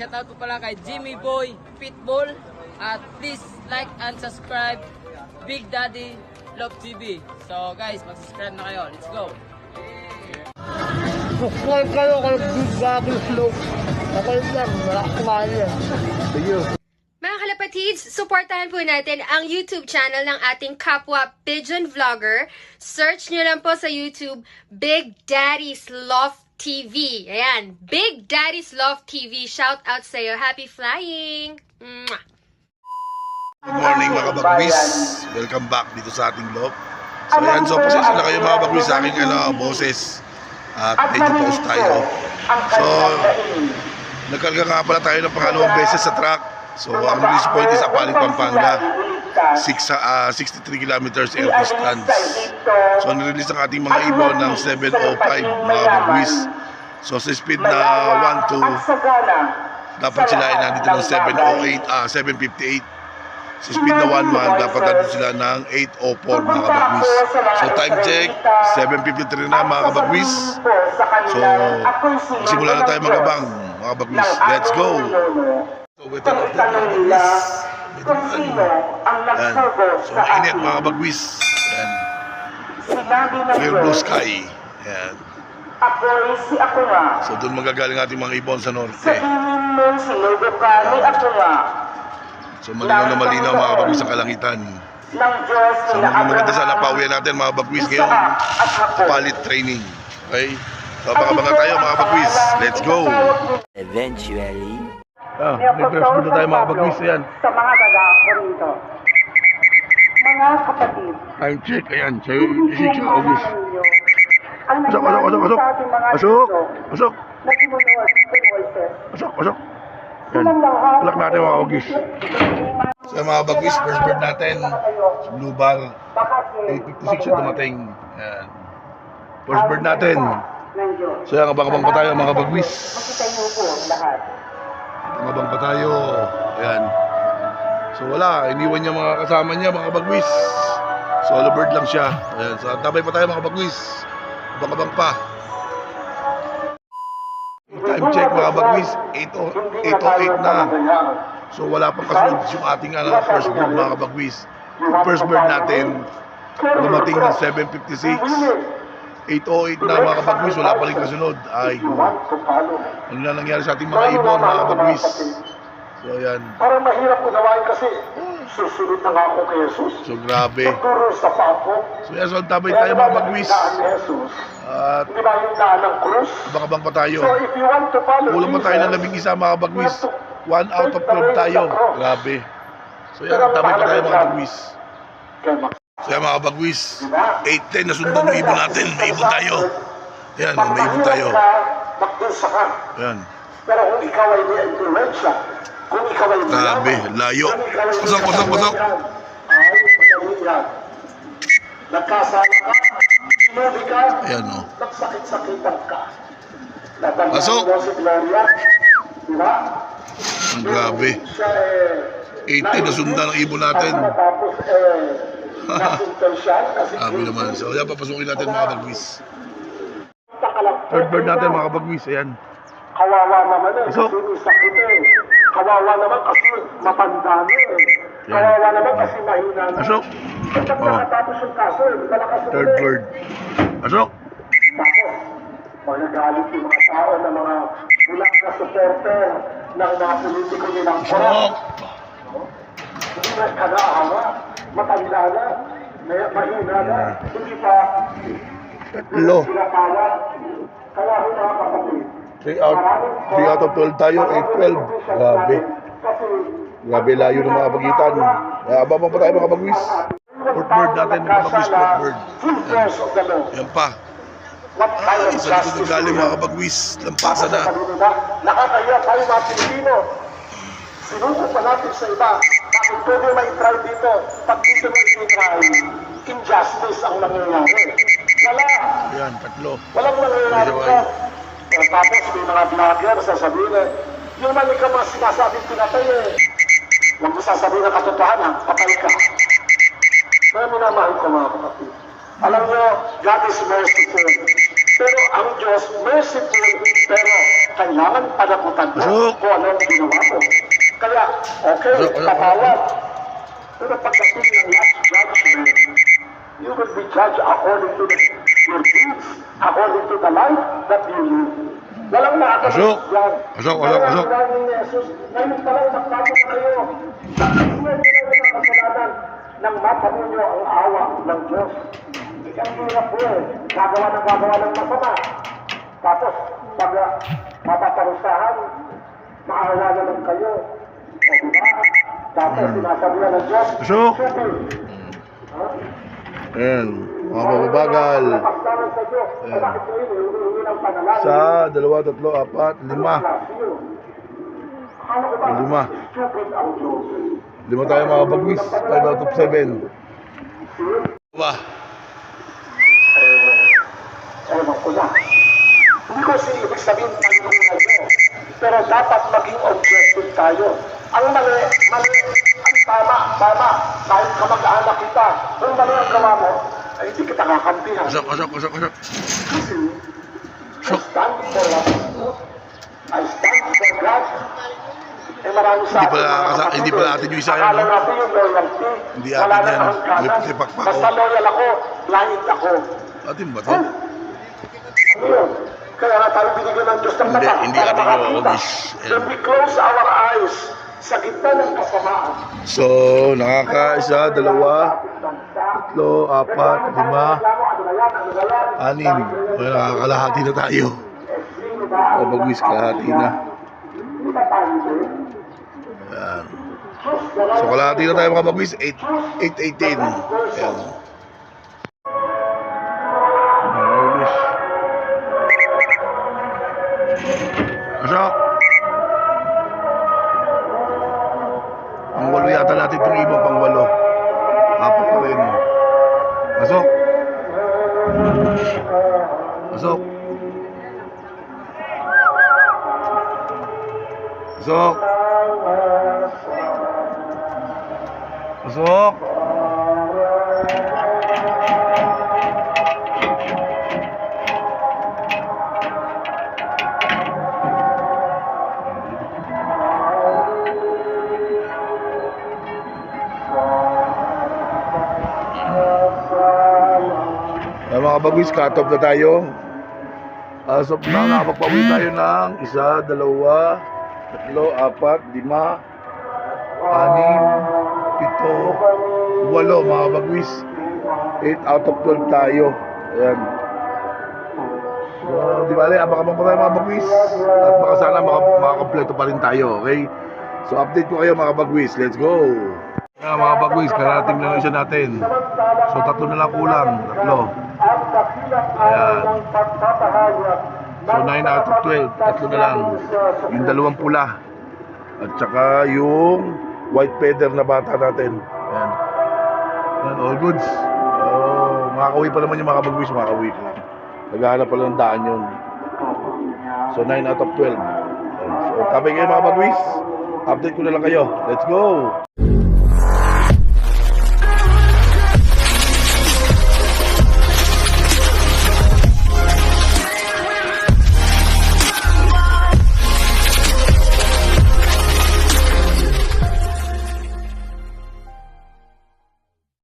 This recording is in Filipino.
shoutout po pala kay Jimmy Boy Pitbull. At please like and subscribe Big Daddy Love TV. So guys, mag-subscribe na kayo. Let's go! Subscribe kayo kay Big Daddy Love. Ako lang, wala kumain yan. Sige. Mga kalapatids, supportahan po natin ang YouTube channel ng ating kapwa Pigeon Vlogger. Search nyo lang po sa YouTube, Big Daddy's Love TV. Ayan, Big Daddy's Love TV. Shout out sa'yo. Happy flying! Mwah! Good morning mga kabagwis. Welcome back dito sa ating vlog. So ayan, so pasensya na kayo mga kabagwis sa aking boses. At medyo pause tayo. So, nagkarga nga pala tayo ng pangalawang beses sa truck. So, ang release point is Apalit, Pampanga. 63 kilometers air distance. So, nirelease ang ating mga ibon ng 7:05 mga kabagwis. So, sa speed na 1-2, dapat sila ay nandito ng 7:58. Sa speed na 1-1, dapat nandito sila ng 8:04 mga kabagwis. So time check, 7:53 na mga kabagwis. So magsimula na tayo magabang mga kabagwis. Let's go! So weather of the kabagwis. Yan. So mainit mga kabagwis. Yan. Clear blue sky. Yan. So doon magagaling ating mga ibon sa norte. So malinaw na malinaw mga kabagwis sa kalangitan. So maganda sana pauwian natin mga kabagwis ngayon. Palit training. Okay? So abangan tayo mga kabagwis. Let's go! Eventually. Nag-first na tayo mga kabagwis. Ayan. Sa mga taga-ako rito. Mga kapatid. Time check. Ayan. Sa 6 August. Ang Pasok! nangyari sa ating mga Pasok! dito Pasok! na sinunuot ng voices. Pasok! Yan. Palak natin mga August. So mga kabagwis, first bird natin. Sa Blue Bar. 8:56 siya dumating. Ayan. First bird natin. So yan, abang-abang pa tayo mga kabagwis. Abang-abang pa tayo. Ayan. So wala, iniwan niya mga kasama niya mga kabagwis. Solo bird lang siya. Ayan. So tabay pa tayo mga kabagwis. Abang-abang pa. Time check mga kabagwis, 8:08 na. So wala pang kasunod yung ating first bird mga kabagwis. Yung first bird natin, dumating ng 7:56. 8:08 na mga kabagwis, wala pa rin kasunod. Ay, ano na nangyari sa ating mga ibon mga kabagwis. So yan. Parang mahirap unawain kasi susunod na nga ako kay Jesus. So grabe. Tuturo sa papo. So yan, so tabay tayo mga kabagwis. Jesus. At Di ba yung daan ng krus? abang-abang pa tayo. So if you want to follow Kulang pa tayo ng 11 mga kabagwis. 1 out of 12 tayo. Grabe. So yan, tabay pa tayo mga kabagwis. So yan mga kabagwis. 8:10 na sundan yung ibon natin. May ibon tayo. Yan, may ibon tayo. Magdulsa ka. Yan. Pero kung ikaw ay may influensya, kung ikaw ay Grabe, layo. Pasok. Ay, madali yan. Nagkasala ka, inuwi ka, Ayan o. nagsakit-sakitan ka. Natandaan Pasok. mo si Gloria, di ba? Ang grabe. Siya 8:10 na sundan ang ibon natin. Tapos nasuntan siya kasi Grabe naman. So yan, papasukin natin mga kabagwis. takalak. Third bird natin mga kabagwis. Ayan. Kawawa naman Pasok. kasi sakit Kawawa naman kasi matanda na Kawawa naman kasi mahina na. Pasok. Kapag nakatapos yung kaso, malakas na Third bird. Pasok. Tapos, magagalit yung mga tao na mga ulang na supporter ng mga politiko nilang Pasok. Hindi na kanaawa, matanda na, mahina na, hindi pa Tatlo. sila kaya. Kaya ho mga kapatid, 3 out of 12 tayo. 8:12. Grabe. Grabe layo ng mga bagitan. Kaya abang pa tayo mga kabagwis. Fourth bird natin mga kabagwis. Fourth bird. full force of the law. Yan pa. What kind of Sa likod justice ng galing do we mga have? kabagwis. Lampasan na. Nakakaya tayo mga Pilipino. Sinuko pa natin sa iba. Bakit pwede may try dito? Pag dito mo i-try, injustice ang nangyayari. Wala. Yan, tatlo. Walang nangyayari Sabay. ka. Tapos may mga vlogger sasabihin yung mali ka mga sinasabing pinatay huwag mo sasabihin ng katotohanan, patay ka. Kaya minamahal ko mga kapatid. Alam nyo, God is merciful. Pero ang Diyos, merciful, pero kailangan panagutan mo Pasok. kung ano ang ginawa mo. Kaya, okay, Pasok, pasok, patawad. Pero pagdating ng last judgment, you will be judged according to your deeds, according to the life that you live. Walang Pasok. nakakabalik yan. Pasok, pasok, Kaya pasok. ang sinabi ni Jesus, ngayon pa lang magtapo na kayo. Tingnan nyo na yung kasalanan nang matamo nyo ang awa ng Diyos. Ang hirap po eh. Gagawa ng masama. Tapos, pag mapatarusahan, maawa naman kayo. O diba? Tapos, sinasabihan ng Diyos, Pasok. "Supi." Ha? Ayan, mga mababagal. Napagtanong sa Diyos. Ayan. Eh, bakit kayo hihingi ng panalangin? Isa, dalawa, tatlo, apat, lima. Ano ba? Lima. Stupid ang Diyos. Lima tayo mga bagwis. 5 out of 7. Wah. Ewan ko na. Hindi ko ibig sabihin tanggungan nyo. Pero dapat maging objective tayo. Ang mali, ang tama. Kahit kamag-anak kita, kung mali ang gawa mo, ay hindi kita kakampihan. Pasok, pasok, pasok, pasok. Kasi, I stand for love. I stand for God. Eh marami sa Hindi pala hindi pala atin yung isa yan, akala no? natin yung loyalty. Hindi Wala atin na yan. kahangganan. May pagpakpako. Basta loyal ako, client ako. Atin ba to? Ano yun? Kaya nga tayo binigyan ng Diyos ng Hindi, mata hindi para atin yung makakita. obvious. When we close our eyes sa gitna ng kasamaan. So, nakakaisa, dalawa, tatlo, apat, lima, anim. Kaya nakakalahati na tayo. O, bagwis, kalahati na. Ayan. So, kalahati na tayo mga bagwis. 8-18. Ayan. Pasok! Pang-walo yata natin itong ibang pang-walo. Apat pa rin. Pasok! Pasok! Pasok! Pasok! Mga bagwis, cut off na tayo. As of now, nakapagpawin tayo ng 1, 2, 3, 4, 5, 6, 7, 8, mga bagwis. 8 out of 12 tayo. Ayan. So, di ba, abang-abang pa tayo mga bagwis. At baka sana makakompleto pa rin tayo, okay? So, update ko kayo mga bagwis. Let's go! Ayan, mga bagwis, karating na isa natin. So, 3 na lang kulang. 3. Ayan. So 9 out of 12, 3 na lang. Yung 2 pula. At saka yung white feather na bata natin. Ayan. Ayan, all goods. Makakauwi pa naman yung mga bagwis, makakauwi ka lang. Naghahanap pa lang ng daan yun. So 9 out of 12. Ayan. So tabi kayo mga bagwis. Update ko na lang kayo. Let's go!